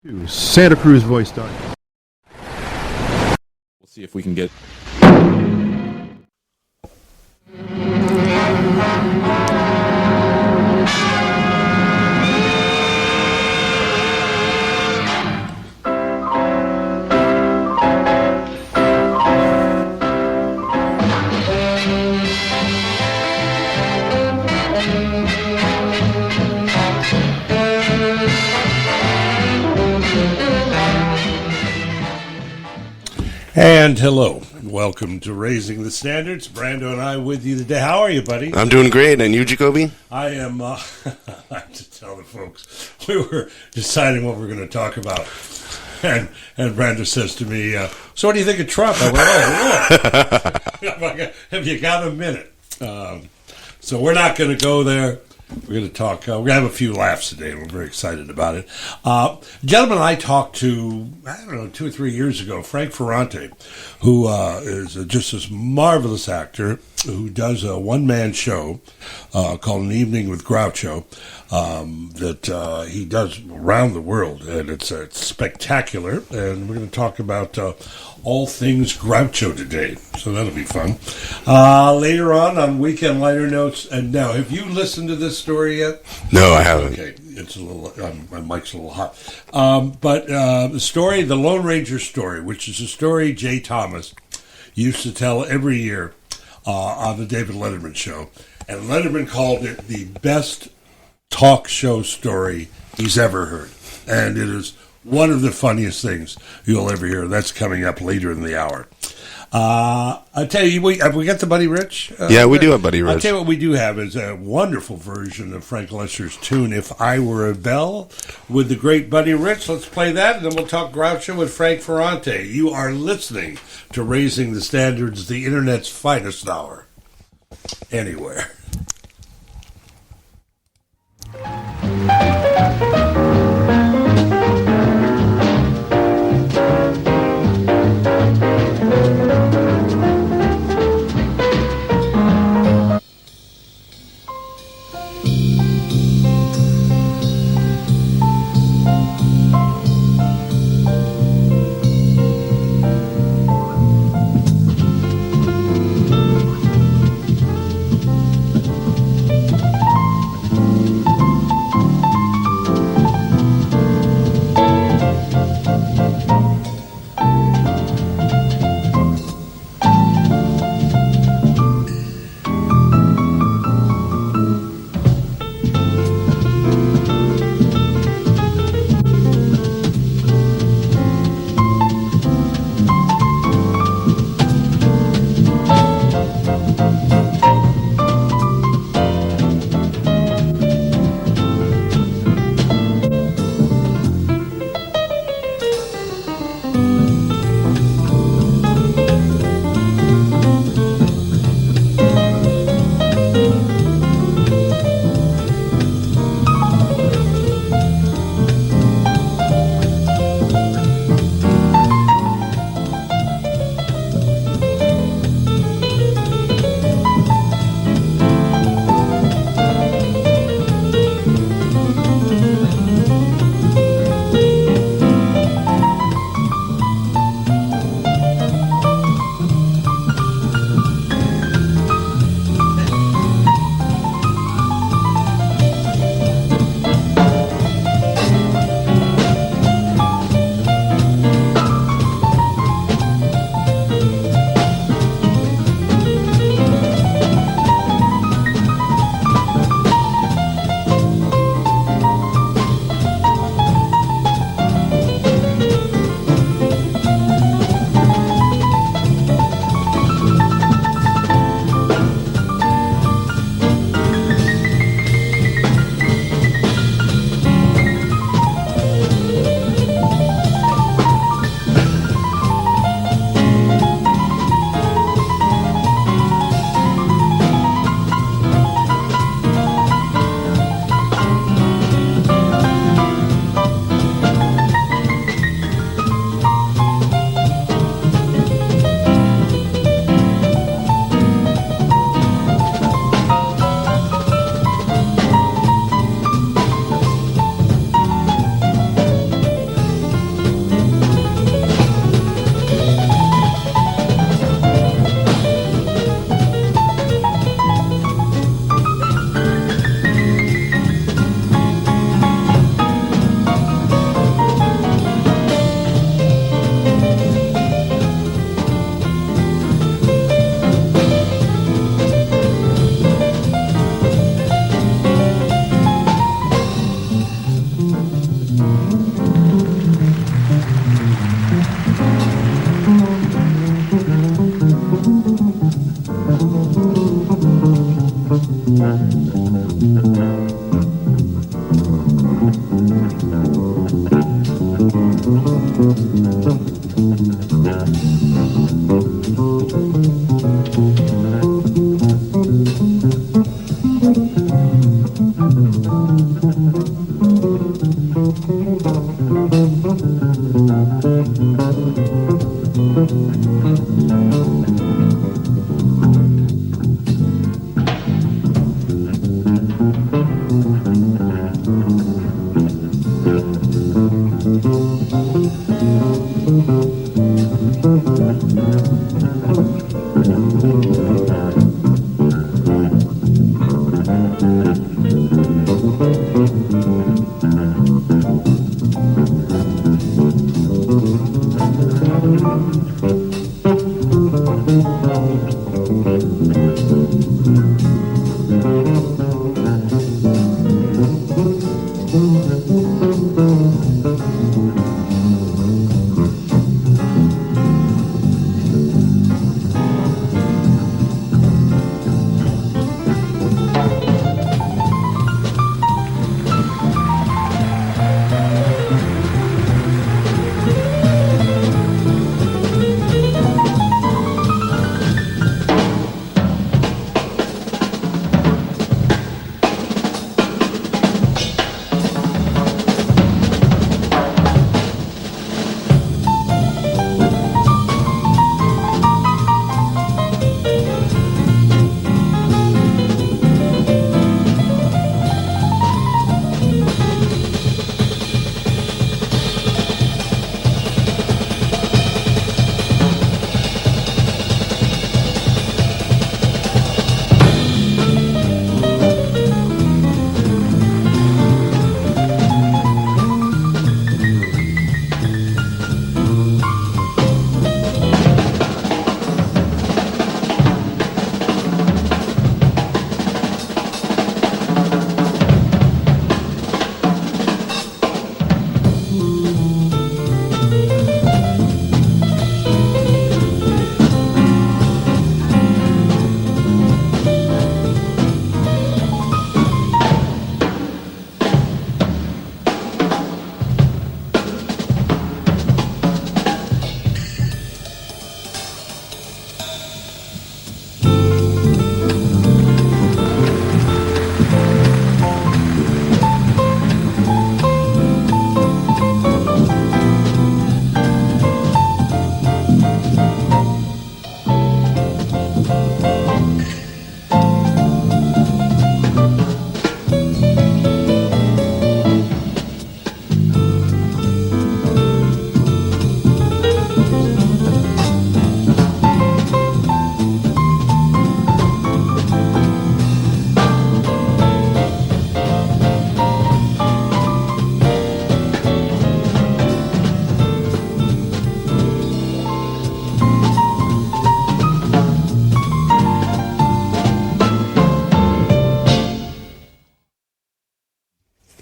to Santa Cruz Voice. We'll see if we can get. And hello, welcome to Raising the Standards. Brando and I with you today. How are you, buddy? I'm doing great. And you, Jacoby? I am, I have to tell the folks, we were deciding what we're going to talk about. And Brando says to me, so what do you think of Trump? I went, oh, have you got a minute? So we're not going to go there. We're going to talk. We're going to have a few laughs today. We're very excited about it. Gentleman I talked to, 2 or 3 years ago, Frank Ferrante, who is just this marvelous actor who does a one-man show called An Evening with Groucho that he does around the world, and it's spectacular. And we're going to talk about all things Groucho today, so that'll be fun. Later on Weekend Liner Notes. And now, have you listened to this story yet? No, I haven't. Okay, it's a little. My mic's a little hot. But the story, the Lone Ranger story, which is a story Jay Thomas used to tell every year on the David Letterman show, and Letterman called it the best talk show story he's ever heard, and it is one of the funniest things you'll ever hear. That's coming up later in the hour. I tell you, have we got the Buddy Rich? Yeah, we do have Buddy Rich. I'll tell you what we do have is a wonderful version of Frank Lesser's tune, If I Were a Bell, with the great Buddy Rich. Let's play that, and then we'll talk Groucho with Frank Ferrante. You are listening to Raising the Standards, the Internet's finest hour. Anywhere.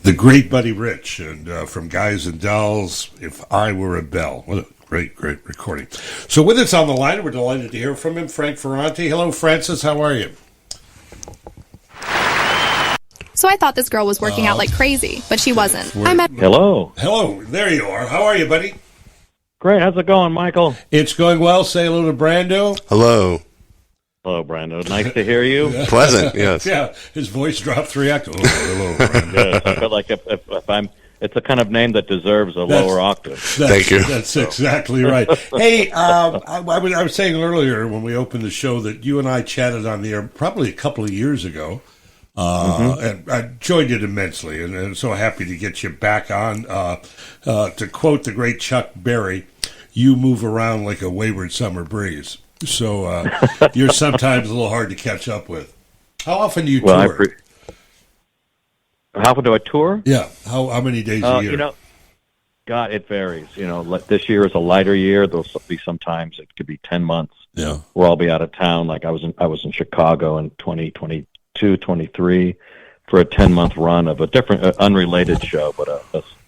The great Buddy Rich, and from Guys and Dolls, If I Were a Bell. What a great, great recording. So with us on the line, we're delighted to hear from him, Frank Ferrante. Hello, Francis. How are you? So I thought this girl was working out like crazy, but she wasn't. I met. Hello. Hello. There you are. How are you, buddy? Great. How's it going, Michael? It's going well. Say hello to Brando. Hello. Hello, Brando. Nice to hear you. Pleasant, yes. Yeah, his voice dropped 3 octaves. Hello, Brando. Yes, I feel like if I'm, it's a kind of name that deserves a lower octave. Thank you. That's exactly right. Hey, I was saying earlier when we opened the show that you and I chatted on the air probably a couple of years ago. And I enjoyed it immensely, and I'm so happy to get you back on. To quote the great Chuck Berry, you move around like a wayward summer breeze. So you're sometimes a little hard to catch up with. How often do you tour? How often do I tour? Yeah. How many days a year? God, it varies. This year is a lighter year. There'll be sometimes it could be 10 months. Yeah. Where I'll be out of town. Like I was in Chicago in 2022, 23 for a 10-month run of a different, unrelated show, but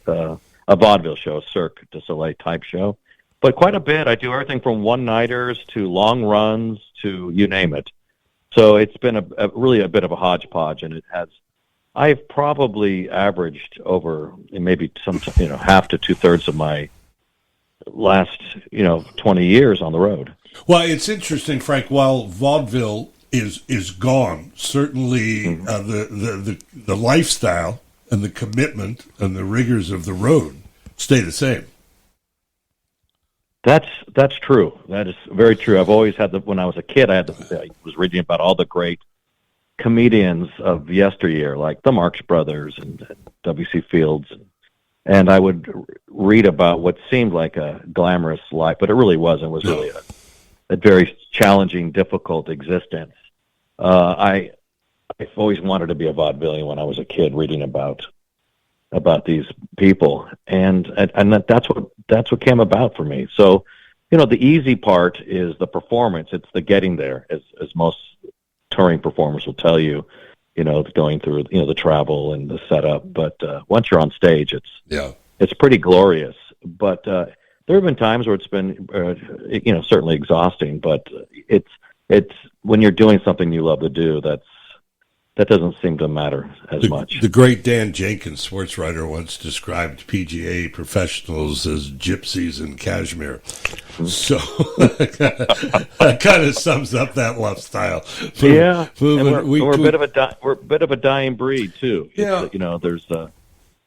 a vaudeville show, a Cirque du Soleil type show. But quite a bit. I do everything from one-nighters to long runs to you name it. So it's been really a bit of a hodgepodge, and I've probably averaged over maybe half to 2/3 of my last 20 years on the road. Well, it's interesting, Frank. While vaudeville is gone, certainly the lifestyle and the commitment and the rigors of the road stay the same. That's true. That is very true. I've always had when I was a kid, I was reading about all the great comedians of yesteryear, like the Marx Brothers and W.C. Fields, and I would read about what seemed like a glamorous life, but it really wasn't. It was really a very challenging, difficult existence. I've always wanted to be a vaudevillian when I was a kid, reading about these people, and that's what came about for me. So, the easy part is the performance. It's the getting there, as most touring performers will tell you. going through the travel and the setup. But once you're on stage, Yeah. it's pretty glorious. But there have been times where it's been certainly exhausting. But it's when you're doing something you love to do, that doesn't seem to matter as much. The great Dan Jenkins, sports writer, once described PGA professionals as gypsies in cashmere. So that kind of sums up that lifestyle. Yeah, and we're a bit of a dying breed too. Yeah, there's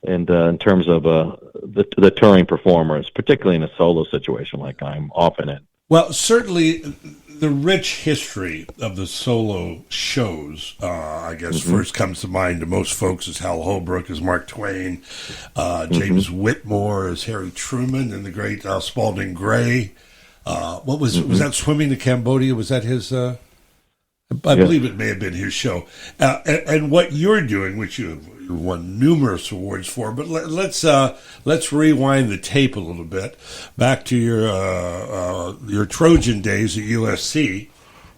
in terms of the touring performers, particularly in a solo situation like I'm often in. Well, certainly the rich history of the solo shows, I guess, first comes to mind to most folks as Hal Holbrook, as Mark Twain, James Whitmore as Harry Truman, and the great Spalding Gray. What was that, Swimming to Cambodia? Was that his? I believe it may have been his show. And what you're doing, which you won numerous awards for, but let's rewind the tape a little bit back to your Trojan days at USC,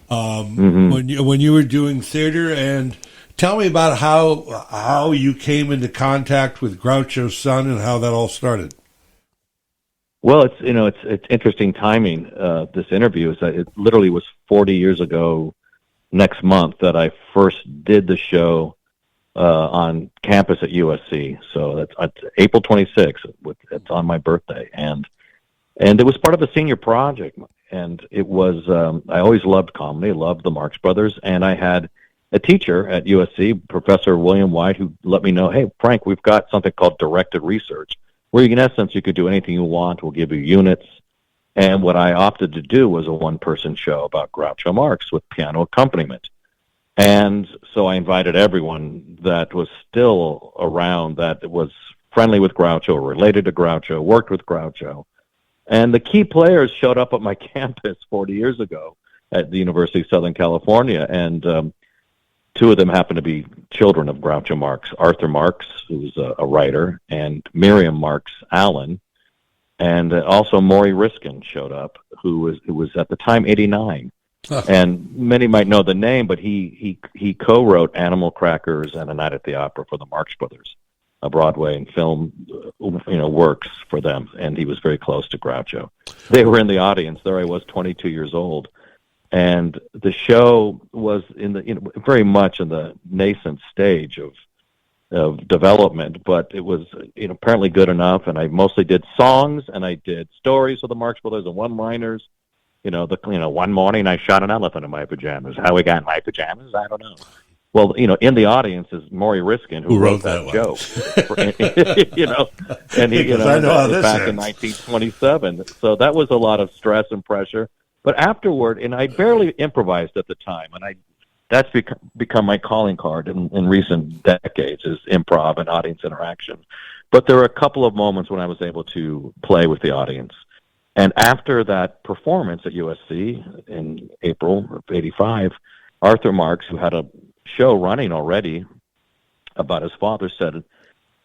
when you were doing theater, and tell me about how you came into contact with Groucho's son and how that all started. Well, it's interesting timing. This interview is that it literally was 40 years ago next month that I first did the show on campus at USC. So that's April 26th. It's on my birthday, and it was part of a senior project. And it was I always loved comedy, loved the Marx Brothers, and I had a teacher at USC, Professor William White, who let me know, hey, Frank, we've got something called directed research, where in essence you could do anything you want. We'll give you units. And what I opted to do was a one-person show about Groucho Marx with piano accompaniment. And so I invited everyone that was still around, that was friendly with Groucho, related to Groucho, worked with Groucho. And the key players showed up at my campus 40 years ago at the University of Southern California. And two of them happened to be children of Groucho Marx, Arthur Marx, who was a writer, and Miriam Marx Allen. And also Maury Riskin showed up, who was at the time 89. And many might know the name, but he co-wrote Animal Crackers and A Night at the Opera for the Marx Brothers, a Broadway and film works for them, and he was very close to Groucho. They were in the audience. There I was, 22 years old, and the show was very much in the nascent stage of development, but it was apparently good enough. And I mostly did songs, and I did stories of the Marx Brothers and one-liners. One morning I shot an elephant in my pajamas. How we got in my pajamas, I don't know. Well, in the audience is Maury Riskin, who wrote that joke. And he, I know how this back ends. in 1927. So that was a lot of stress and pressure. But afterward, and I barely improvised at the time, and that's become my calling card in recent decades, is improv and audience interaction. But there were a couple of moments when I was able to play with the audience. And after that performance at USC in April of '85, Arthur Marx, who had a show running already about his father, said,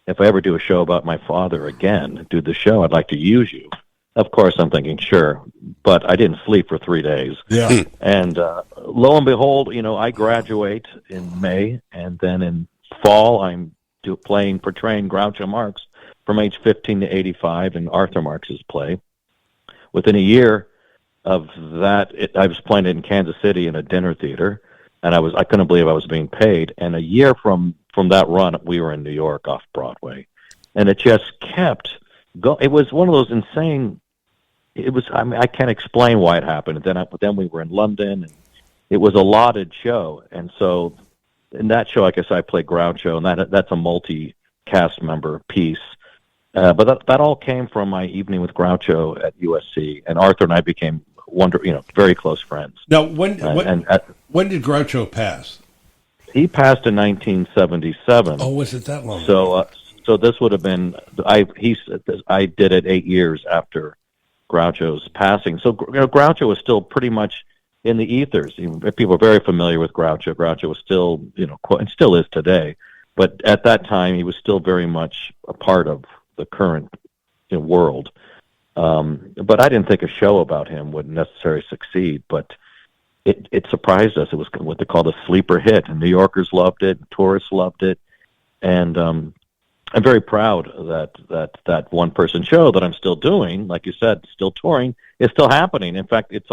if I ever do a show about my father again, do the show, I'd like to use you. Of course, I'm thinking, sure, but I didn't sleep for 3 days. Yeah. And lo and behold, I graduate in May, and then in fall, I'm portraying Groucho Marx from age 15 to 85 in Arthur Marx's play. Within a year of that, I was playing it in Kansas City in a dinner theater, and I couldn't believe I was being paid. And a year from that run, we were in New York off Broadway, and it just kept going. It was one of those insane. I can't explain why it happened. And then we were in London, and it was a lauded show. And so in that show, I guess I played Groucho, and that's a multi-cast member piece. But that all came from my evening with Groucho at USC, and Arthur and I became very close friends. Now, when did Groucho pass? He passed in 1977. Oh, was it that long? So this would have been I did it 8 years after Groucho's passing. So Groucho was still pretty much in the ethers. People are very familiar with Groucho. Groucho was still and still is today, but at that time he was still very much a part of the current world. But I didn't think a show about him would necessarily succeed. But it surprised us. It was what they called a sleeper hit, and New Yorkers loved it, tourists loved it, and I'm very proud that one person show that I'm still doing, like you said, still touring, is still happening. In fact, it's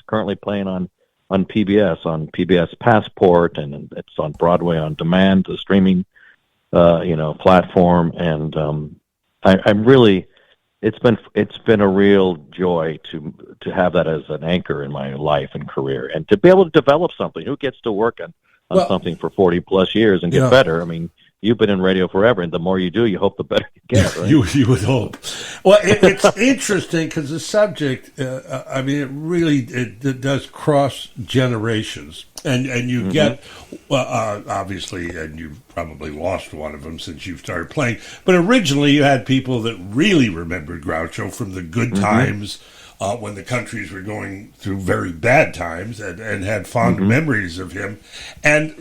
currently playing on PBS Passport, and it's on Broadway on demand, the streaming platform, and I'm really it's been a real joy to have that as an anchor in my life and career, and to be able to develop something. Who gets to work on something for 40 plus years and get better? I mean, you've been in radio forever, and the more you do, you hope the better you get. Right? You would hope. Well, it's interesting because the subject, it really does cross generations, and you get obviously, and you've probably lost one of them since you've started playing. But originally, you had people that really remembered Groucho from the good times. When the countries were going through very bad times, and had fond memories of him. And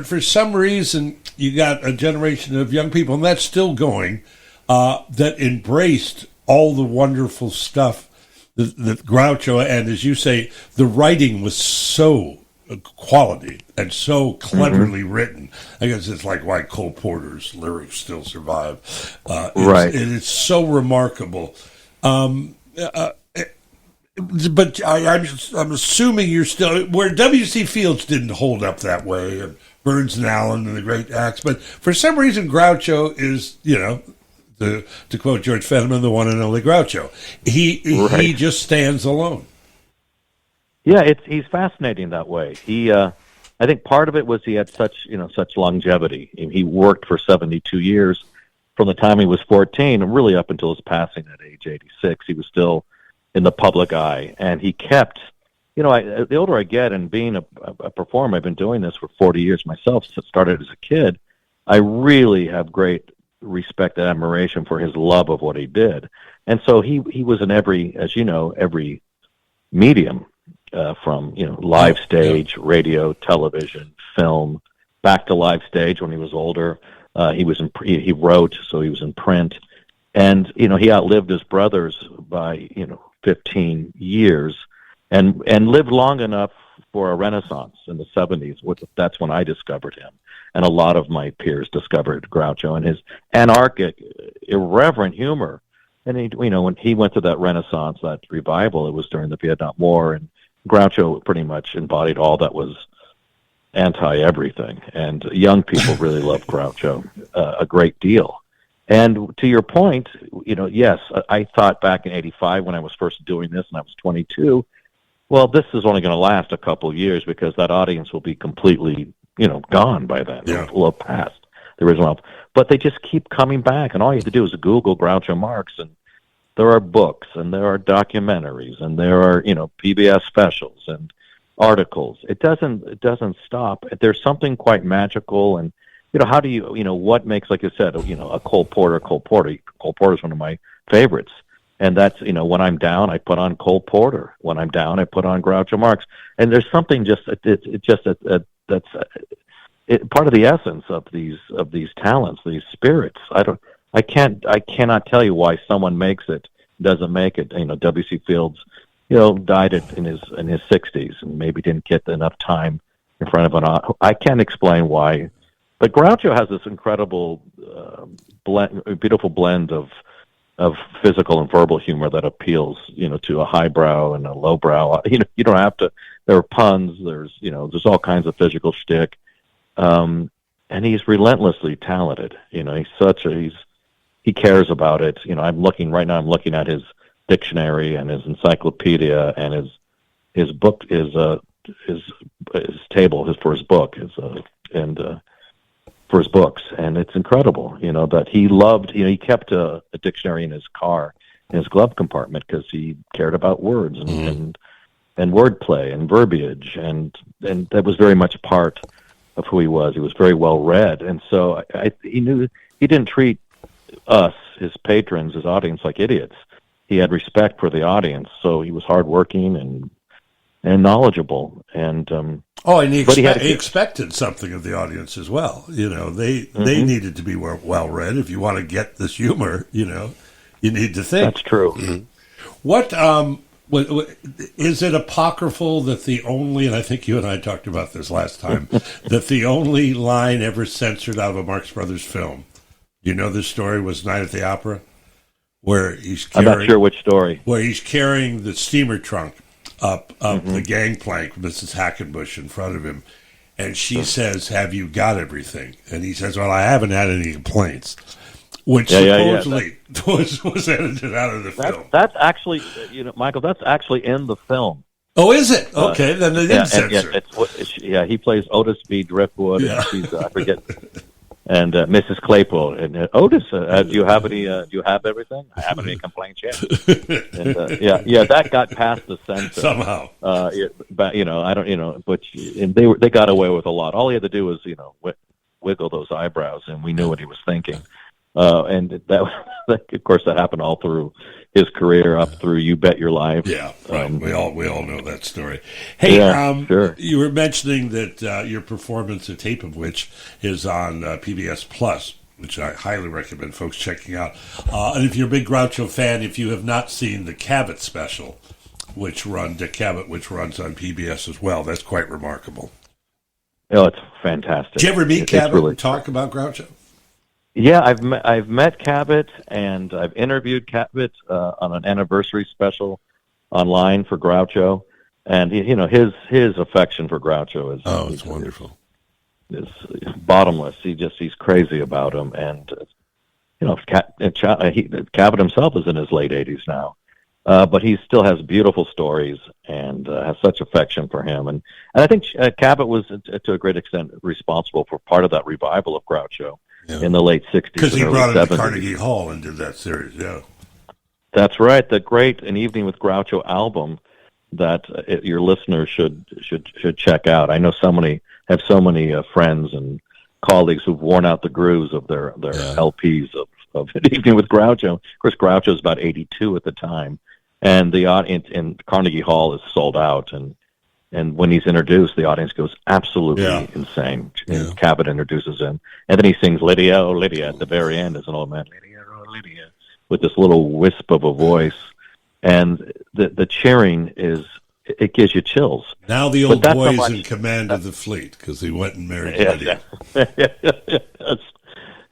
for some reason, you got a generation of young people, and that's still going, that embraced all the wonderful stuff that Groucho, and as you say, the writing was so quality and so cleverly written. I guess it's like why Cole Porter's lyrics still survive. Right. It's so remarkable. But I'm assuming you're still where W.C. Fields didn't hold up that way, and Burns and Allen and the great acts. But for some reason, Groucho is, to quote George Fenneman, the one and only Groucho. He just stands alone. Yeah, he's fascinating that way. I think part of it was he had such longevity. He worked for 72 years from the time he was 14, and really up until his passing at age 86. He was still in the public eye, and he kept, the older I get, and being a performer, I've been doing this for 40 years myself, started as a kid, I really have great respect and admiration for his love of what he did. And so he was in every medium, from, live stage, radio, television, film, back to live stage when he was older. He wrote, so he was in print. And, he outlived his brothers by, 15 years and lived long enough for a renaissance in the 70s. That's when I discovered him. And a lot of my peers discovered Groucho and his anarchic, irreverent humor. And, when he went to that renaissance, that revival, it was during the Vietnam War, and Groucho pretty much embodied all that was anti-everything. And young people really loved Groucho a great deal. And to your point, yes, I thought back in '85 when I was first doing this, and I was 22. Well, this is only going to last a couple of years because that audience will be completely, gone by then. Yeah. It'll have passed the original. But they just keep coming back, and all you have to do is Google Groucho Marx, and there are books, and there are documentaries, and there are PBS specials and articles. It doesn't stop. There's something quite magical, and how do you, what makes, like you said, a Cole Porter. Cole Porter is one of my favorites. And that's, when I'm down, I put on Cole Porter. When I'm down, I put on Groucho Marx. And there's something that's part of the essence of these talents, these spirits. I cannot tell you why someone makes it, doesn't make it. W.C. Fields, died in his 60s and maybe didn't get enough time in front of an. I can't explain why. But Groucho has this incredible, beautiful blend of physical and verbal humor that appeals, to a highbrow and a lowbrow. You don't have to. There are puns. There's all kinds of physical shtick, and he's relentlessly talented. He cares about it. I'm looking at his dictionary and his encyclopedia and his book, his table, for his book, for his books, and it's incredible, that he loved, he kept a dictionary in his car, in his glove compartment, because he cared about words and wordplay and verbiage, and that was very much part of who he was. He was very well read, and so he knew he didn't treat us, his patrons, his audience, like idiots. He had respect for the audience, so he was hardworking and knowledgeable, and and he expected something of the audience as well. They needed to be well read. If you want to get this humor, you need to think. That's true. What Is it apocryphal that the only, and I think you and I talked about this last time, that the only line ever censored out of a Marx Brothers film, you know this story, was Night at the Opera? Where he's carrying, I'm not sure which story. Where he's carrying the steamer trunk up the gangplank with Mrs. Hackenbush in front of him. And she says, "Have you got everything?" And he says, "Well, I haven't had any complaints." Which supposedly was edited out of the film. That's actually, Michael, that's actually in the film. Oh, is it? Okay, then they didn't censor. He plays Otis B. Driftwood. Yeah. And she's, I forget. And Mrs. Claypool and Otis, do you have any? Do you have everything? I haven't any complaints yet. And, that got past the censor somehow. But I don't, but and they got away with a lot. All he had to do was wiggle those eyebrows, and we knew what he was thinking. And that, of course, that happened all through his career, up through You Bet Your Life. Yeah, right. We all know that story. Hey, sure. You were mentioning that your performance, a tape of which is on PBS Plus, which I highly recommend folks checking out. And if you're a big Groucho fan, if you have not seen the Cabot special, Dick Cabot, which runs on PBS as well, that's quite remarkable. Oh, it's fantastic. Did you ever meet Cabot and talk about Groucho? Yeah, I've met Cabot, and I've interviewed Cabot on an anniversary special online for Groucho, and his affection for Groucho is wonderful. Is bottomless. He's crazy about him, and Cabot himself is in his late 80s now, but he still has beautiful stories and has such affection for him, and I think Cabot was to a great extent responsible for part of that revival of Groucho. Yeah. In the late 60s. Because he brought him to Carnegie Hall and did that series, yeah. That's right. The great An Evening with Groucho album that your listeners should check out. I know so many friends and colleagues who've worn out the grooves of their LPs of An Evening with Groucho. Of course, Groucho's about 82 at the time, and the audience in Carnegie Hall is sold out, and when he's introduced, the audience goes absolutely insane. And Cabot introduces him. And then he sings Lydia, oh Lydia, at the very end as an old man, Lydia, oh Lydia, with this little wisp of a voice. And the cheering it gives you chills. Now the old boy's in command of the fleet because he went and married Lydia.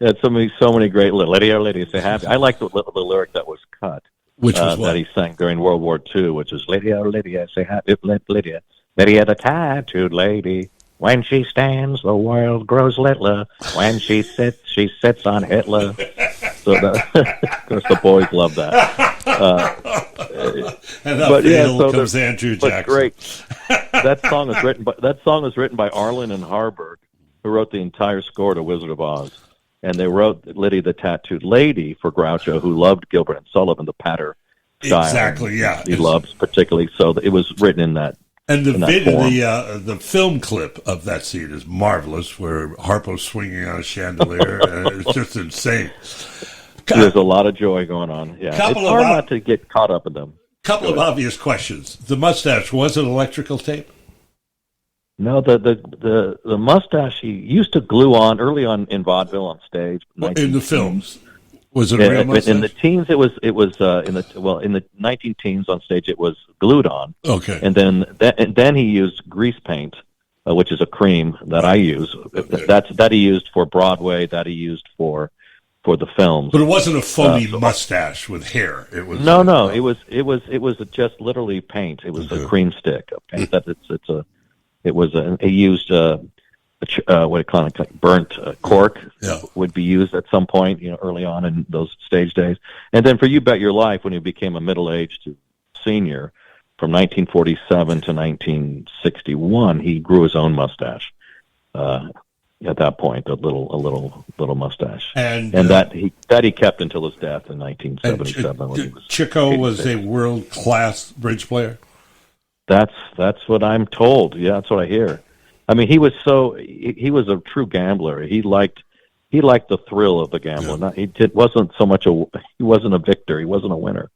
That's so many great Lydia, oh Lydia, say happy. I like the lyric that was cut. Which was that he sang during World War II, which is Lydia, oh Lydia, say happy, Lydia. Lydia the tattooed lady, when she stands, the world grows littler. When she sits on Hitler. So, of course, the boys love that. And up the hill comes Andrew Jackson. Great. That song is written by Arlen and Harburg, who wrote the entire score to Wizard of Oz, and they wrote Lydia the Tattooed Lady for Groucho, who loved Gilbert and Sullivan, the patter style. Exactly, yeah. He loves particularly, so it was written in that. And the film clip of that scene is marvelous, where Harpo's swinging on a chandelier. It's just insane. There's a lot of joy going on. Yeah, it's hard not to get caught up in them. Couple of obvious questions. The mustache, was it electrical tape? No, the mustache he used to glue on early on in vaudeville on stage. In the films. Was it a real mustache? In the teens, it was in the 19-teens on stage, it was glued on. Okay. And then he used grease paint, which is a cream that I use. Okay. That he used for Broadway, that he used for the films. But it wasn't a phony mustache with hair. It was no. It was just literally paint. It was a cream stick of paint. He used what it kind of burnt cork would be used at some point, early on in those stage days. And then for You Bet Your Life, when he became a middle-aged senior, from 1947 to 1961, he grew his own mustache. At that point, a little mustache, and that he kept until his death in 1977. When he was Chico was a world-class bridge player. That's what I'm told. Yeah, that's what I hear. I mean, he was a true gambler. He liked the thrill of the gambler. Yeah. He wasn't a victor. He wasn't a winner.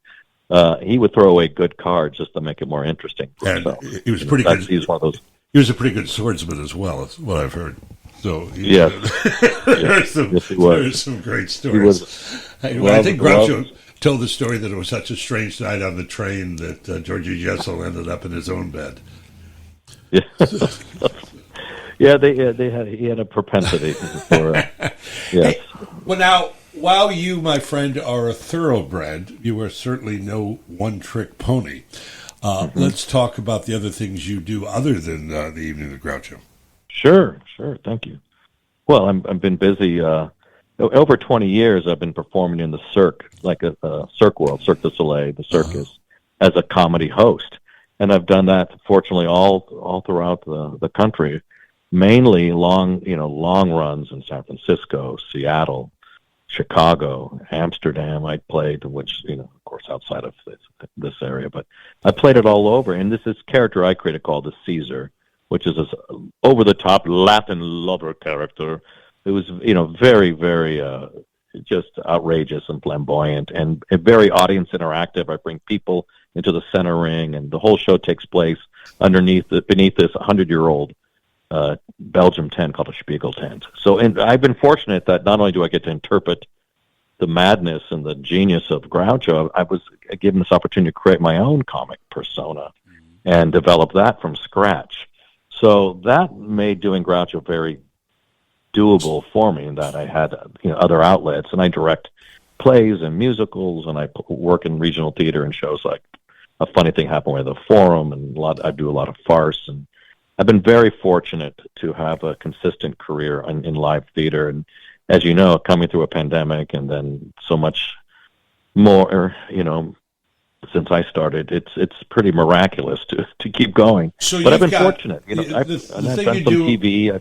He would throw away good cards just to make it more interesting for himself. He was pretty good. He's one of those. He was a pretty good swordsman as well. That's what I've heard. So yes, there's some great stories. I think Groucho told the story that it was such a strange night on the train that Georgie Jessel ended up in his own bed. Yeah, he had a propensity for yes. Hey, well, now, while you, my friend, are a thoroughbred, you are certainly no one-trick pony. Let's talk about the other things you do other than the Evening of Groucho. Sure. Thank you. Well, I've been busy. Over 20 years, I've been performing in the Cirque, like a Cirque World, Cirque du Soleil, the circus, as a comedy host, and I've done that fortunately all throughout the country, mainly long runs in San Francisco, Seattle, Chicago, Amsterdam. I played, which of course outside of this area, but I played it all over. And this character I created called the Caesar, which is this over-the-top Latin lover character. It was, very, very just outrageous and flamboyant and very audience interactive. I bring people into the center ring, and the whole show takes place beneath this 100-year-old Belgium tent called a Spiegel tent. So, and I've been fortunate that not only do I get to interpret the madness and the genius of Groucho, I was given this opportunity to create my own comic persona and develop that from scratch. So that made doing Groucho very doable for me, in that I had other outlets, and I direct plays and musicals, and I work in regional theater and shows like A Funny Thing Happened with the Forum, and I do a lot of farce, and I've been very fortunate to have a consistent career in live theater. And as you know, coming through a pandemic and then so much more, since I started, it's pretty miraculous to keep going. So but I've been got, fortunate. I've done some do, TV.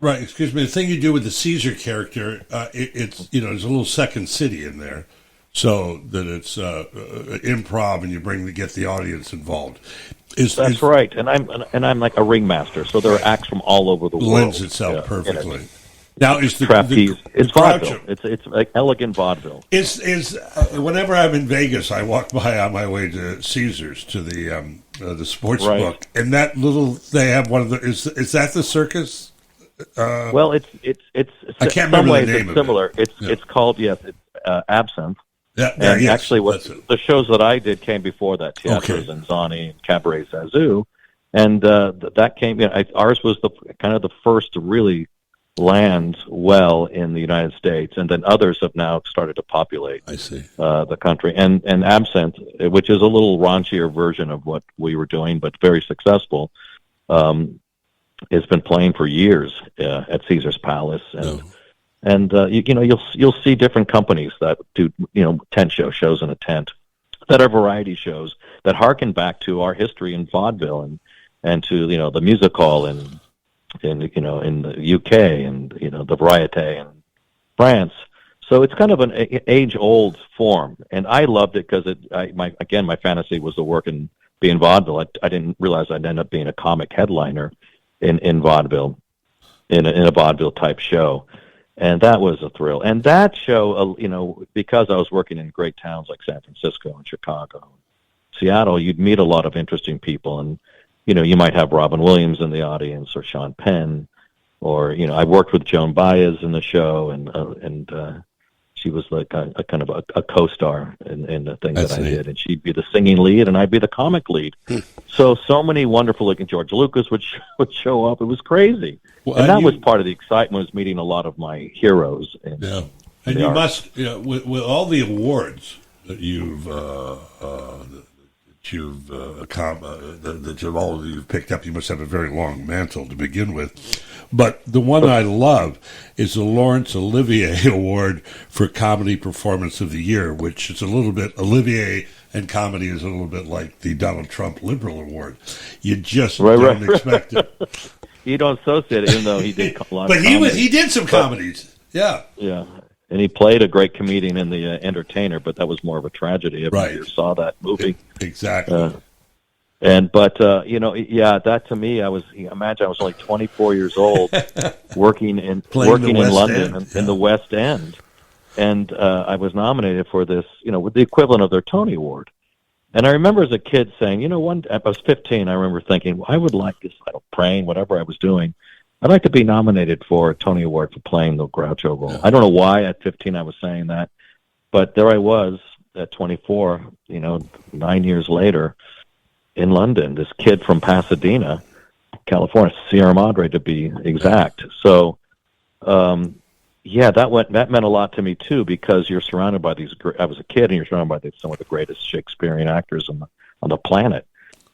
Right, excuse me. The thing you do with the Caesar character, it's there's a little Second City in there, so that it's improv, and you get the audience involved. That's right, and I'm like a ringmaster, so there are acts from all over the world. Lends itself perfectly. Now is the trapeze? It's vaudeville. Groucho. It's like elegant vaudeville. Whenever I'm in Vegas, I walk by on my way to Caesars to the sports book, and that they have one of the is that the circus? Well, it's I can't remember the name it's similar. of it. It's called Absinthe. Yeah, and yes, actually, the shows that I did came before that: Teatro Zanzani and Cabaret Zazu, and that came. Ours was kind of the first to really land well in the United States, and then others have now started to populate. I see the country, and Absinthe, which is a little raunchier version of what we were doing, but very successful. Has been playing for years at Caesar's Palace, and you'll see different companies that do tent shows in a tent, that are variety shows that harken back to our history in vaudeville and to the music hall in the UK and the Variete in France. So it's kind of an age-old form, and I loved it because my fantasy was to work and be in vaudeville. I didn't realize I'd end up being a comic headliner in vaudeville, in a vaudeville type show, and that was a thrill. And that show, because I was working in great towns like San Francisco and Chicago, Seattle, you'd meet a lot of interesting people, and you might have Robin Williams in the audience, or Sean Penn, or I worked with Joan Baez in the show, and she was like a kind of a co-star in the thing that I did, and she'd be the singing lead, and I'd be the comic lead. So many wonderful, like George Lucas would show up. It was crazy, and that was part of the excitement, was meeting a lot of my heroes. And you must, with all the awards that you've picked up, you must have a very long mantle to begin with. But the one I love is the Laurence Olivier Award for Comedy Performance of the Year, which is a little bit, Olivier and comedy is a little bit like the Donald Trump Liberal Award. You just don't expect it. You don't associate it, even though he did a lot of comedy. But he did some comedies. Yeah. Yeah. And he played a great comedian in The Entertainer, but that was more of a tragedy. Everybody saw that movie. Exactly. That to me, I was only 24 years old, working in London in the West End, and I was nominated for this, with the equivalent of their Tony Award. And I remember as a kid saying, I was 15. I remember thinking, I would like this, praying, whatever I was doing, I'd like to be nominated for a Tony Award for playing the Groucho role. I don't know why at 15 I was saying that, but there I was, at 24, 9 years later in London, this kid from Pasadena, California, Sierra Madre to be exact. So, that meant a lot to me too, because you're surrounded by I was a kid, and you're surrounded by some of the greatest Shakespearean actors on the planet,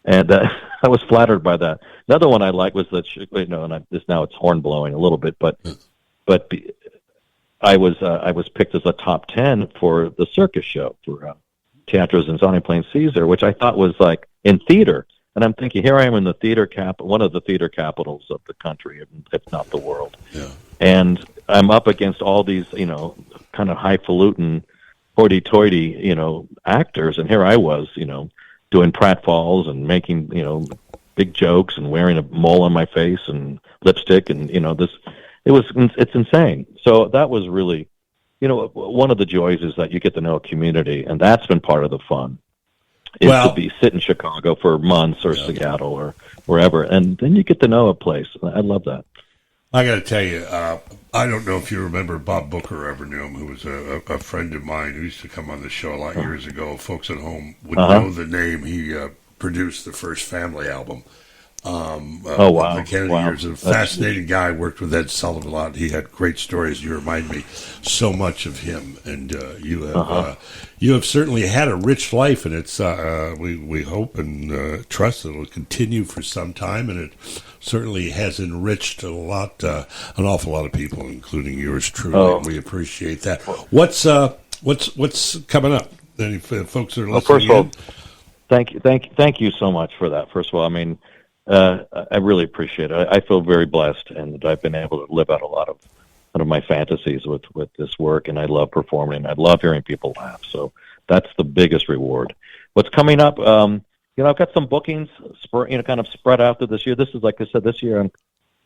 and I was flattered by that. Another one I liked was that now it's horn blowing a little bit, but I was picked as a top 10 for the circus show for Teatro Zinzani playing Caesar, which I thought was like in theater. And I'm thinking, here I am in the one of the theater capitals of the country, if not the world. Yeah. And I'm up against all these, kind of highfalutin, hoity-toity, actors. And here I was, doing pratfalls and making, big jokes and wearing a mole on my face and lipstick and, it's insane. So that was really, one of the joys is that you get to know a community, and that's been part of the fun. Is to sit in Chicago for months or Seattle or wherever, and then you get to know a place. I love that. I got to tell you, I don't know if you remember Bob Booker, ever knew him, who was a friend of mine who used to come on the show a lot years ago. Folks at home would know the name. He produced the first Family album. The Kennedy years. A fascinating guy. Worked with Ed Sullivan a lot. He had great stories. You remind me so much of him, and you have certainly had a rich life, and it's we hope and trust that it will continue for some time, and it certainly has enriched an awful lot of people, including yours truly. And we appreciate that. What's coming up? Any folks that are listening? First of all, thank you so much for that. First of all, I mean. I really appreciate it. I feel very blessed, and I've been able to live out a lot of my fantasies with this work, and I love performing, and I love hearing people laugh. So that's the biggest reward. What's coming up? I've got some bookings, kind of spread out through this year. This is, like I said, this year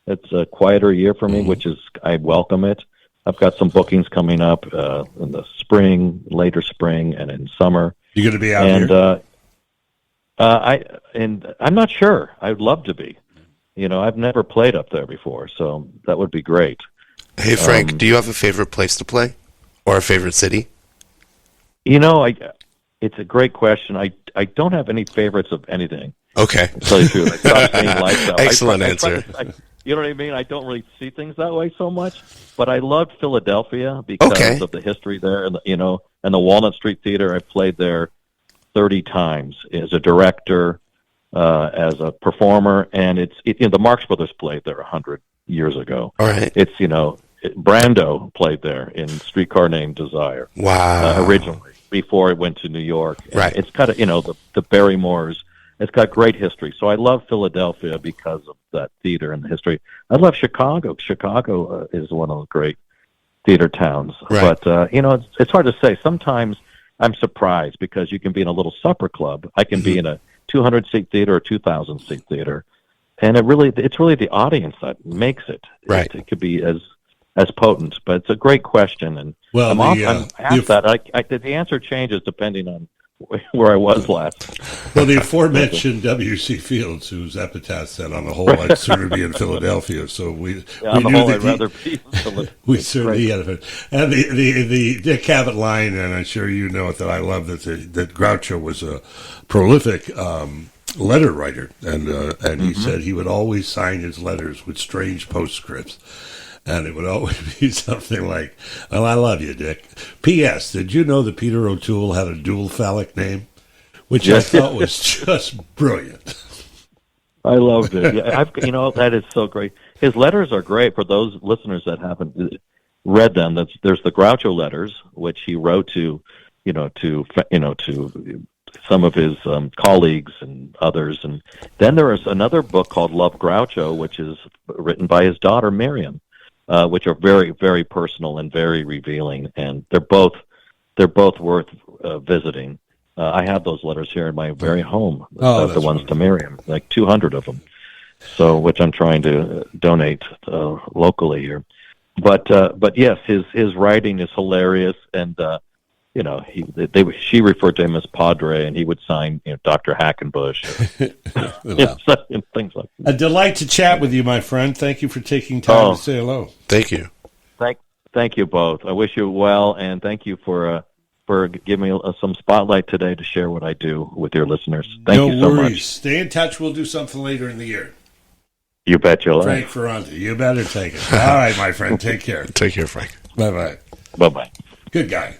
it's a quieter year for me, which is I welcome it. I've got some bookings coming up in the spring, later spring, and in summer. You're going to be out here? I'm not sure. I'd love to be. I've never played up there before, so that would be great. Hey, Frank, do you have a favorite place to play, or a favorite city? It's a great question. I don't have any favorites of anything. Okay. To tell you the truth, I stopped seeing lights out. Excellent answer. You know what I mean? I don't really see things that way so much, but I loved Philadelphia because of the history there, and and the Walnut Street Theater. I played there 30 times as a director, as a performer, and the Marx Brothers played there 100 years ago. All right. Brando played there in Streetcar Named Desire. Wow. Originally, before it went to New York. And right. It's got the Barrymores. It's got great history. So I love Philadelphia because of that theater and the history. I love Chicago. Chicago is one of the great theater towns. Right. But it's hard to say. Sometimes I'm surprised because you can be in a little supper club. I can be in a 200-seat theater or 2,000-seat theater, and it's really the audience that makes it. Right. It could be as potent, but it's a great question. And I'm asked that. The answer changes depending on where I was last. Well, the aforementioned W.C. Fields, whose epitaph said, "On the whole, I'd sooner be in Philadelphia." So we knew that I'd rather be in Philadelphia. We certainly had it. And the Dick Cavett line, and I'm sure you know it, that I love that Groucho was a prolific letter writer, and he said he would always sign his letters with strange postscripts. And it would always be something like, "Well, I love you, Dick. P.S. Did you know that Peter O'Toole had a dual phallic name?" Which I thought was just brilliant. I loved it. Yeah, that is so great. His letters are great for those listeners that haven't read them. There's the Groucho letters, which he wrote to some of his colleagues and others, and then there is another book called Love Groucho, which is written by his daughter Miriam. Which are very, very personal and very revealing, and they're both worth visiting. I have those letters here in my very home. The ones wonderful. To Miriam, like 200 of them. So, which I'm trying to donate locally here. But yes, his writing is hilarious, and she referred to him as Padre, and he would sign Dr. Hackenbush, and things like that. A delight to chat with you, my friend. Thank you for taking time to say hello. Thank you. Thank you both. I wish you well, and thank you for for giving me some spotlight today to share what I do with your listeners. Thank no you so worries. much. Stay in touch. We'll do something later in the year. You bet you'll. Frank Ferrante, you better take it. All right, my friend. Take care. Take care, Frank. Bye-bye. Bye-bye. Good guy.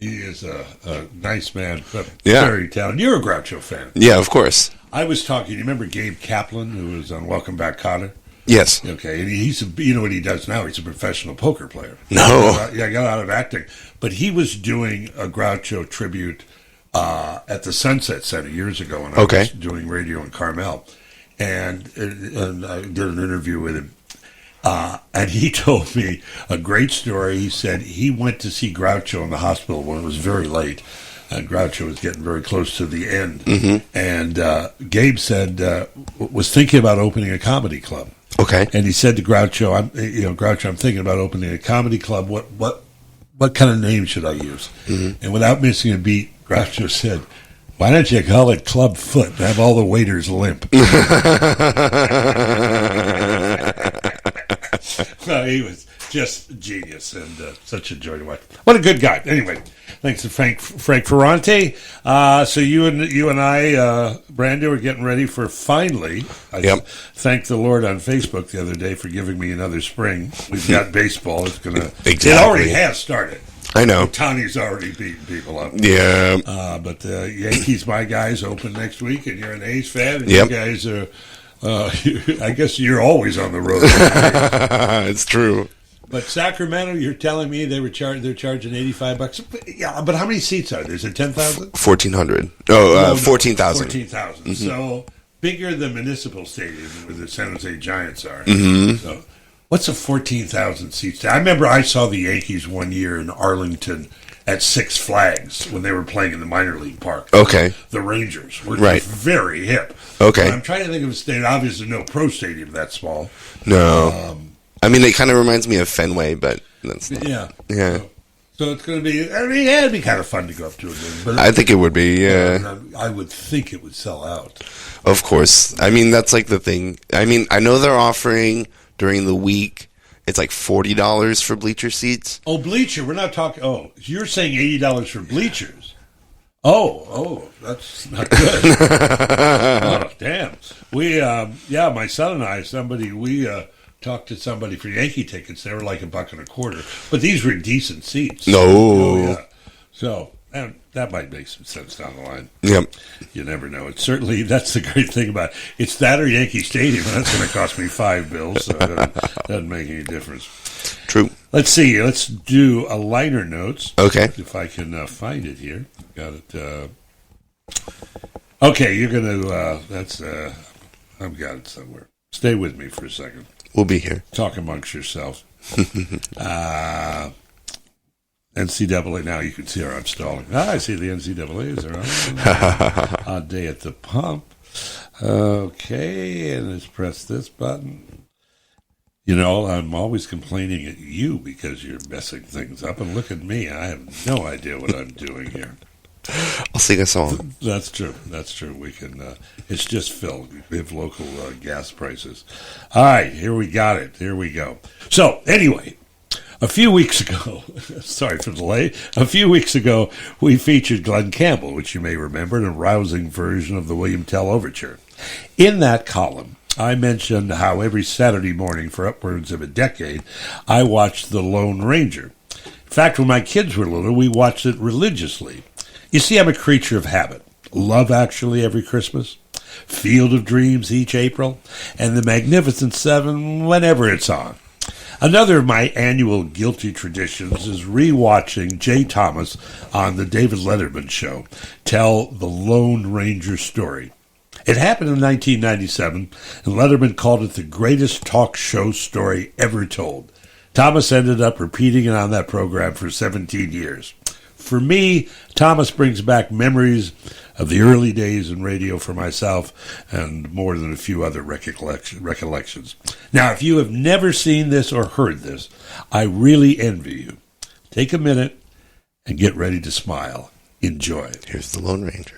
He is a nice man, but Yeah. very talented. You're a Groucho fan. Yeah, of course. I was talking. You remember Gabe Kaplan, who was on Welcome Back, Kotter? Yes. Okay, and you know what he does now? He's a professional poker player. No. Yeah, got out of acting, but he was doing a Groucho tribute at the Sunset Center years ago when I was doing radio in Carmel, and I did an interview with him. And he told me a great story. He said he went to see Groucho in the hospital when it was very late, and Groucho was getting very close to the end. Mm-hmm. And Gabe said was thinking about opening a comedy club. Okay. And he said to Groucho, Groucho, I'm thinking about opening a comedy club. What kind of name should I use? Mm-hmm. And without missing a beat, Groucho said, "Why don't you call it Club Foot and have all the waiters limp?" No, he was just genius and such a joy to watch. What a good guy. Anyway, thanks to Frank Ferrante. So you and I, Brando, are getting ready for finally. I thanked the Lord on Facebook the other day for giving me another spring. We've got baseball. It's gonna. It already has started. I know. Tony's already beating people up. Yeah. But Yankees, my guys, open next week, and you're an A's fan, and you guys are. I guess you're always on the road. It's true. But Sacramento, you're telling me they're charging $85. Yeah, but how many seats are there? Is it 10,000? 1,400. Oh, 14,000. 14,000. Mm-hmm. So bigger than Municipal Stadium, where the San Jose Giants are. Mm-hmm. So what's a 14,000 seats? I remember I saw the Yankees one year in Arlington at Six Flags when they were playing in the minor league park. Okay. The Rangers were just very hip. Okay. And I'm trying to think of a stadium. Obviously, no pro stadium that small. No. I mean, it kind of reminds me of Fenway, but that's not. Yeah. So it's going to be. I mean, it'd be kind of fun to go up to again. But I think it would be. Yeah. I would think it would sell out. Of course. I mean, that's like the thing. I mean, I know they're offering during the week. It's like $40 for bleacher seats. Oh, bleacher. We're not talking. Oh, you're saying $80 for bleachers. Oh, that's not good. Oh, damn. We, my son and I, talked to somebody for Yankee tickets. They were like $1.25, but these were decent seats. No. Oh, yeah. So that might make some sense down the line. Yep. You never know. It's certainly, that's the great thing about it. It's that or Yankee Stadium. That's going to cost me $5, so it doesn't make any difference. True. Let's see. Let's do a liner notes. Okay. If I can find it here. Got it. Okay, you're going to, I've got it somewhere. Stay with me for a second. We'll be here. Talk amongst yourselves. NCAA, now you can see her. I'm stalling. I see the NCAAs are on. Odd day at the pump. Okay, and let's press this button. You know, I'm always complaining at you because you're messing things up, and look at me. I have no idea what I'm doing here. I'll sing a song. That's true. We can. It's just Phil. We have local gas prices. All right, here we got it. Here we go. So anyway, a few weeks ago, sorry for the delay. A few weeks ago, we featured Glenn Campbell, which you may remember, in a rousing version of the William Tell Overture. In that column, I mentioned how every Saturday morning for upwards of a decade, I watched The Lone Ranger. In fact, when my kids were little, we watched it religiously. You see, I'm a creature of habit. Love Actually every Christmas, Field of Dreams each April, and The Magnificent Seven whenever it's on. Another of my annual guilty traditions is rewatching Jay Thomas on the David Letterman show tell the Lone Ranger story. It happened in 1997, and Letterman called it the greatest talk show story ever told. Thomas ended up repeating it on that program for 17 years. For me, Thomas brings back memories of the early days in radio for myself and more than a few other recollections. Now, if you have never seen this or heard this, I really envy you. Take a minute and get ready to smile. Enjoy. Here's the Lone Ranger.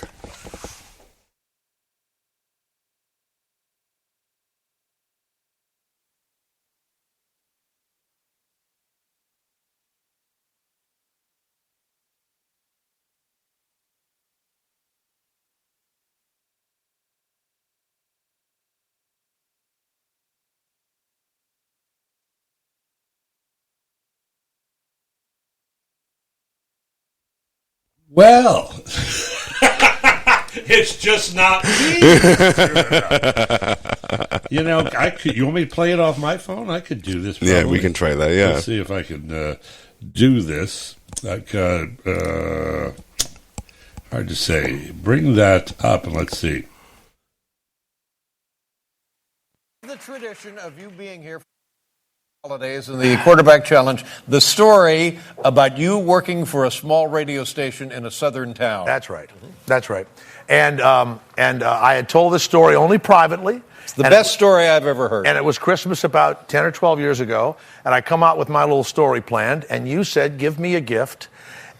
Well, it's just not me. You know, I could. You want me to play it off my phone? I could do this. Probably. Yeah, we can try that. Yeah. Let's see if I can do this. Hard to say. Bring that up and let's see. The tradition of you being here for holidays and the quarterback challenge, the story about you working for a small radio station in a southern town. That's right. That's right. And I had told this story only privately. It's the best story I've ever heard. And it was Christmas about 10 or 12 years ago, and I come out with my little story planned, and you said, give me a gift.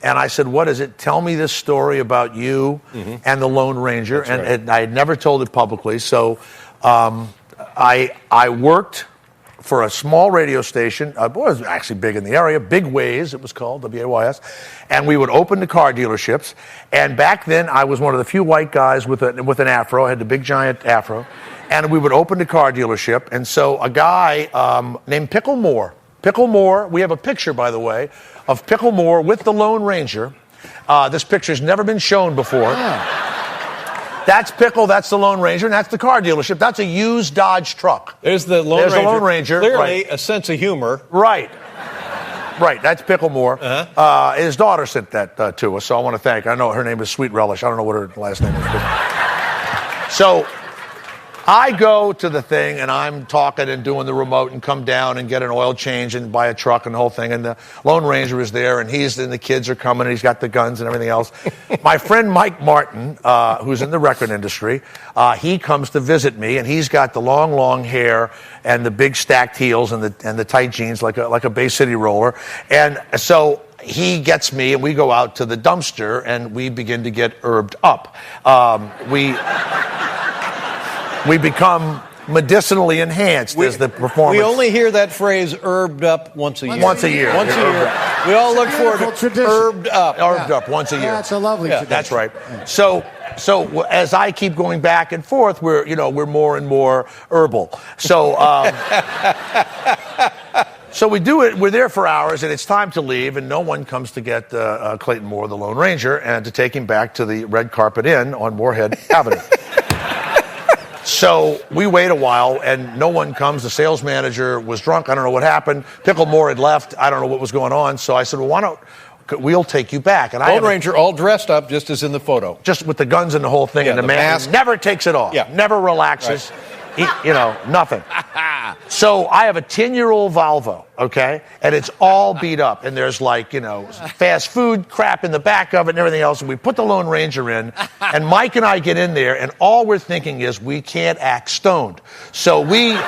And I said, what is it? Tell me this story about you and the Lone Ranger. That's right. And I had never told it publicly, so I worked for a small radio station. It was actually big in the area, Big Ways, it was called, WAYS. And we would open the car dealerships. And back then, I was one of the few white guys with an afro. I had the big, giant afro. And we would open the car dealership. And so a guy named Pickle Moore, we have a picture, by the way, of Pickle Moore with the Lone Ranger. This picture's never been shown before. That's Pickle, that's the Lone Ranger, and that's the car dealership. That's a used Dodge truck. There's the Lone Ranger. The Lone Ranger. Clearly right. a sense of humor. Right. Right, that's Pickle Moore. His daughter sent that to us, so I want to thank her. I know her name is Sweet Relish. I don't know what her last name is. So I go to the thing, and I'm talking and doing the remote and come down and get an oil change and buy a truck and the whole thing. And the Lone Ranger is there, and the kids are coming, and he's got the guns and everything else. My friend Mike Martin, who's in the record industry, he comes to visit me, and he's got the long, long hair and the big stacked heels and the tight jeans like a Bay City roller. And so he gets me, and we go out to the dumpster, and we begin to get herbed up. We become medicinally enhanced as the performance. We only hear that phrase "herbed up" once a year. Once a year. Once a year. We all look forward to tradition. herbed up. Herbed up once a year. Yeah, it's a lovely tradition. That's right. So as I keep going back and forth, we're more and more herbal. So so we do it. We're there for hours, and it's time to leave, and no one comes to get Clayton Moore, the Lone Ranger, and to take him back to the Red Carpet Inn on Moorhead Avenue. So we wait a while, and no one comes. The sales manager was drunk. I don't know what happened. Pickle Moore had left. I don't know what was going on. So I said, well, we'll take you back. And Lone Ranger all dressed up, just as in the photo. Just with the guns and the whole thing, and the mask. Never takes it off. Yeah. Never relaxes. Right. Nothing. So I have a 10-year-old Volvo, okay? And it's all beat up. And there's fast food crap in the back of it and everything else. And we put the Lone Ranger in. And Mike and I get in there. And all we're thinking is we can't act stoned. So we...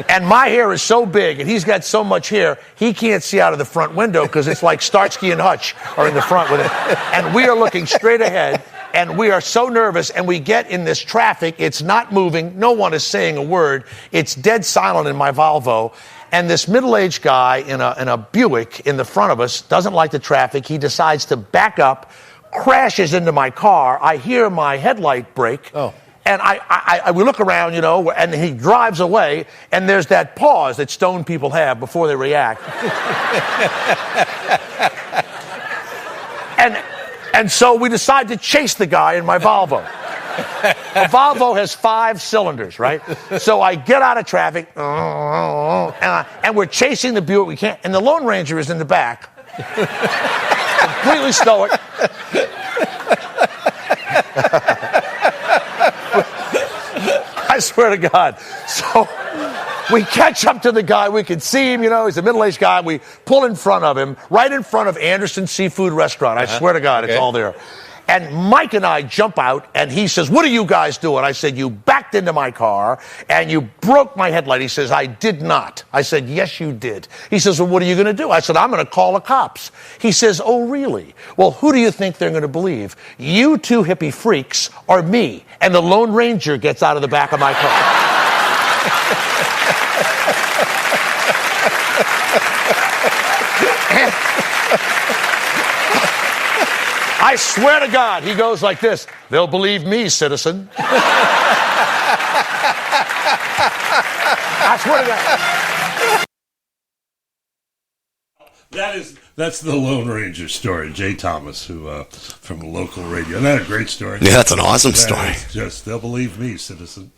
And my hair is so big, and he's got so much hair, he can't see out of the front window because it's like Starsky and Hutch are in the front with it. And we are looking straight ahead. And we are so nervous, and we get in this traffic. It's not moving. No one is saying a word. It's dead silent in my Volvo. And this middle-aged guy in a Buick in the front of us doesn't like the traffic. He decides to back up, crashes into my car. I hear my headlight break. Oh. And we look around, and he drives away, and there's that pause that stoned people have before they react. And so we decide to chase the guy in my Volvo. The Volvo has 5 cylinders, right? So I get out of traffic, and we're chasing the Buick. We can't, and the Lone Ranger is in the back, completely stoic. I swear to God. So we catch up to the guy. We can see him, he's a middle-aged guy. We pull in front of him, right in front of Anderson Seafood Restaurant. I swear to God, it's all there. And Mike and I jump out, and he says, what are you guys doing? I said, you backed into my car, and you broke my headlight. He says, I did not. I said, yes, you did. He says, well, what are you going to do? I said, I'm going to call the cops. He says, oh, really? Well, who do you think they're going to believe? You two hippie freaks or me? And the Lone Ranger gets out of the back of my car. I swear to God, he goes like this. They'll believe me, citizen. I swear to God. That is That's the Lone Ranger story. Jay Thomas, who from a local radio. Isn't that a great story? Yeah, that's an awesome That story. is just, they'll believe me, citizen.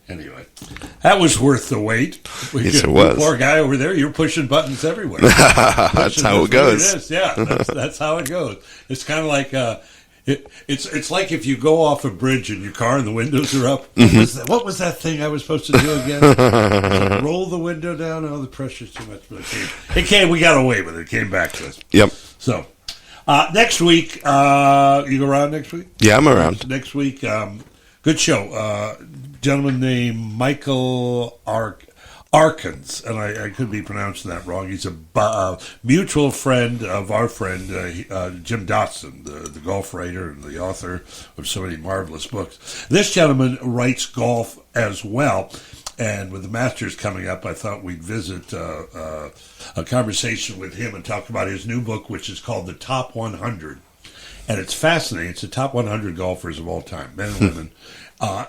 Anyway, that was worth the wait. Yes, it was. Poor guy over there, you're pushing buttons everywhere. That's how it goes. Yeah, that's how it goes. It's kind of like it's like if you go off a bridge and your car and the windows are up. What was that thing I was supposed to do again? Roll the window down. Oh, the pressure's too much. But it came. We got away with it. It came back to us. Yep. So next week, you go around next week? Yeah, I'm around. Next week, good show. Gentleman named Michael Arkins, and I could be pronouncing that wrong. He's a mutual friend of our friend Jim Dotson, the golf writer and the author of so many marvelous books. This gentleman writes golf as well, and with the Masters coming up, I thought we'd visit a conversation with him and talk about his new book, which is called The Top 100. And it's fascinating. It's the top 100 golfers of all time, men and women.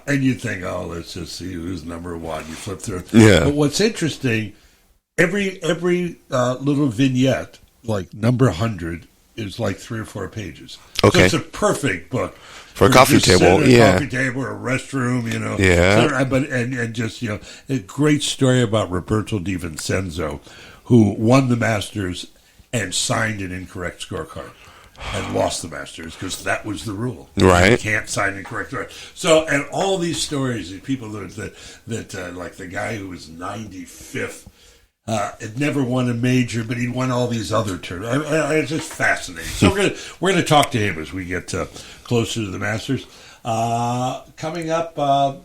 And you think, oh, let's just see who's number one. You flip through. Yeah. But what's interesting, every little vignette, like number 100, is like 3 or 4 pages. Okay. So it's a perfect book. For a coffee just sit table, at a yeah. coffee table or a restroom, Yeah. But and just, a great story about Roberto Di Vincenzo, who won the Masters and signed an incorrect scorecard. And lost the Masters because that was the rule. Right. You can't sign incorrect. Right. So, and all these stories, these people that like the guy who was 95th, had never won a major, but he'd won all these other tournaments. It's just fascinating. So we're gonna talk to him as we get closer to the Masters. Coming up, we're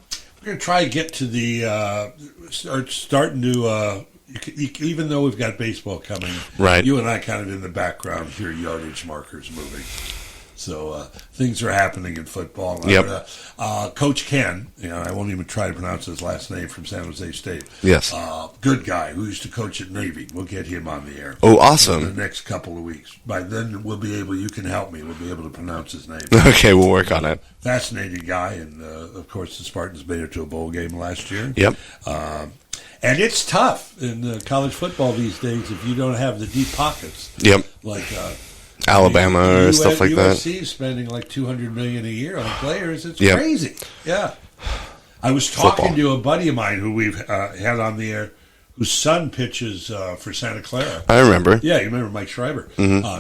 gonna try to get to the starting to. Even though we've got baseball coming, right? You and I kind of in the background hear yardage markers moving. So things are happening in football. Yep. Coach Ken, I won't even try to pronounce his last name, from San Jose State. Yes. Good guy who used to coach at Navy. We'll get him on the air. Oh, awesome. In the next couple of weeks. By then you can help me. We'll be able to pronounce his name. Okay, we'll work on it. Fascinating guy. And, of course, the Spartans made it to a bowl game last year. Yep. And it's tough in college football these days if you don't have the deep pockets. Yep. Like Alabama or stuff like that. USC is spending like $200 million a year on players. It's Yep. crazy. Yeah. I was talking to a buddy of mine who we've had on the air, whose son pitches for Santa Clara. I remember. Yeah, you remember Mike Schreiber.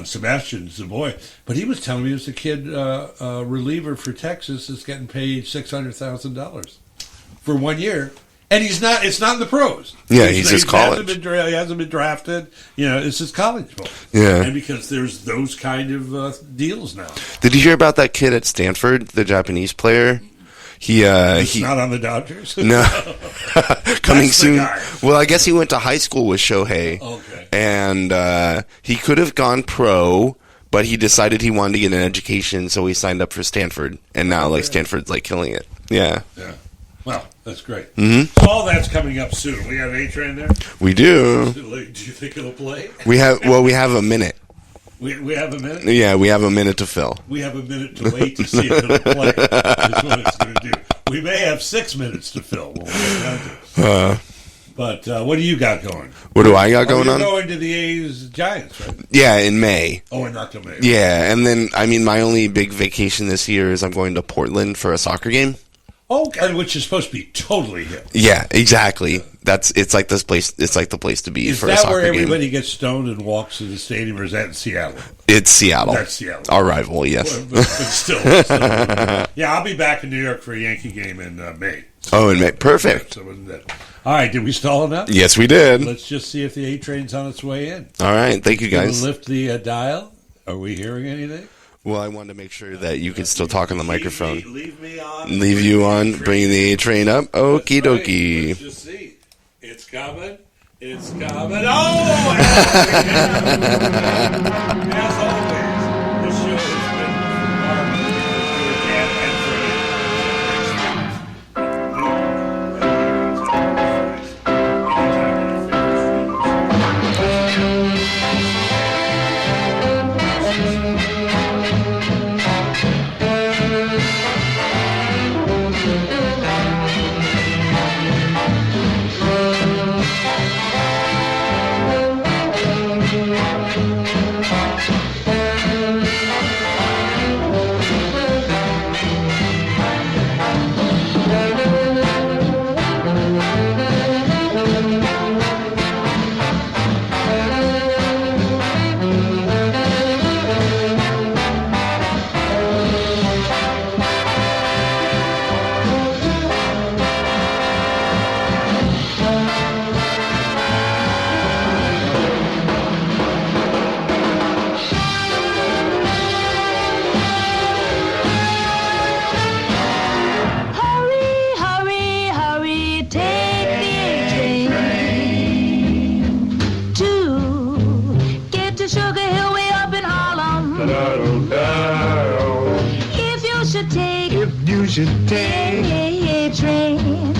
Sebastian's the boy. But he was telling me there's a kid reliever for Texas that's getting paid $600,000 for 1 year. And it's not in the pros. Yeah, he's just college. He hasn't been drafted. It's his college ball. Yeah. And because there's those kind of deals now. Did you hear about that kid at Stanford, the Japanese player? He's not on the Dodgers? No. Coming soon. Guy. Well, I guess he went to high school with Shohei. Okay. And he could have gone pro, but he decided he wanted to get an education, so he signed up for Stanford. And now, Stanford's, killing it. Yeah. Yeah. Well, that's great. Mm-hmm. So all that's coming up soon. We have A-Train there? We do. Do you think it'll play? We have a minute. We have a minute? Yeah, we have a minute to fill. We have a minute to wait to see if it'll play. That's what it's going to do. We may have 6 minutes to fill. We'll get down to it. But what do you got going? What do I got going on? You're going to the A's Giants, right? Yeah, in May. Oh, and not till May. Yeah, and then, my only big vacation this year is I'm going to Portland for a soccer game. Oh, which is supposed to be totally hip. Yeah, exactly. It's like this place. It's like the place to be for a soccer game. Is that where everybody gets stoned and walks to the stadium, or is that in Seattle? It's Seattle. That's Seattle. Our rival, yes. But still. Yeah, I'll be back in New York for a Yankee game in May. So, in May. Perfect. So wasn't that? All right, did we stall enough? Yes, we did. Let's just see if the A-Train's on its way in. All right, thank you, guys. Lift the dial. Are we hearing anything? Well, I wanted to make sure that you could still talk on the microphone. Leave me on. Leave you on, bringing the A-Train up. Okie dokie. Let's just see. It's coming. It's coming. Oh! As always, this show has been marvelous for Dan and Freddie. If you should take a train